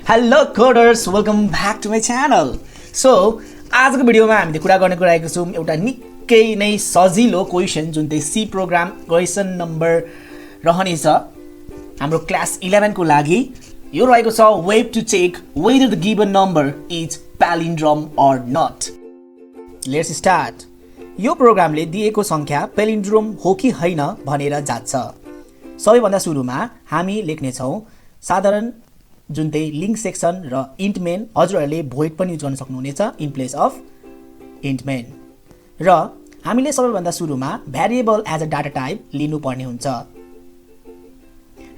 Hello coders, welcome back to my channel. So, आजको भिडियोमा हामीले कुरा गर्ने कुराको छौं एउटा निकै नै सजिलो क्वेशन जुन चाहिँ सी प्रोग्राम क्वेशन नम्बर रहनेछ हाम्रो क्लास 11 को लागि यो रहेको छ WAP to check whether the given number is palindrome or not. Let's start. यो प्रोग्रामले दिएको संख्या palindrome हो कि हैन भनेर जाँच्छ. सबैभन्दा सुरुमा हामी लेख्ने छौं साधारण जुन चाहिँ लिंक सेक्सन र इन्ट मेन हजुरहरूले भोइड पनि युज गर्न सक्नुहुनेछ in place of int main र हामीले सबैभन्दा सुरुमा variable as a data type लिनु पर्ने हुन्छ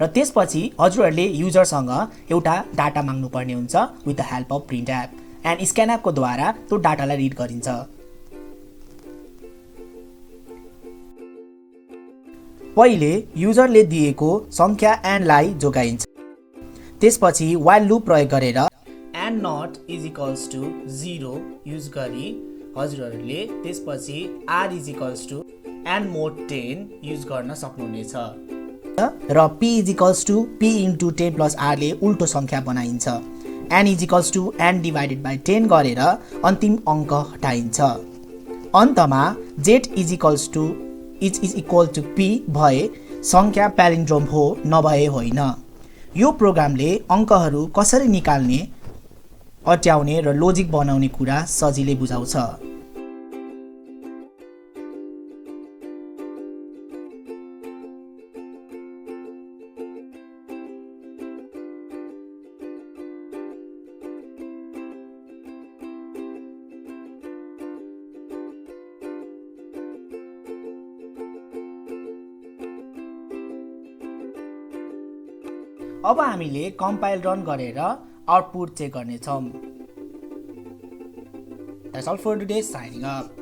र त्यसपछि हजुरहरूले युजरसँग एउटा डाटा माग्नु पर्ने हुन्छ with the help of printf and scanf को द्वारा त्यो डाटालाई रिड गरिन्छ. पहिले युजरले दिएको संख्या एन्ड लाई जोगाइन्छ. त्यसपछि while लूप प्रयोग गरेर and not is equals to 0 use गरी हजुरहरूले त्यसपछि r is equals to and mod 10 use गर्न सक्नुहुनेछ र p is equals to p into 10 plus r ले उल्टो संख्या बनाइन्छ. n is equals to n divided by 10 गरेर अन्तिम अंक हटाइन्छ. अन्तमा z is equals to is equal to p भए संख्या palindrome हो नभए होइन. यो प्रोग्रामले अंकहरू कसरी निकाल्ने अट्याउने र लोजिक बनाउने कुरा सजिलै बुझाउँछ. अब हामीले कम्पाइल रन गरेर आउटपुट चेक गर्ने छौं. That's all for today. Signing up.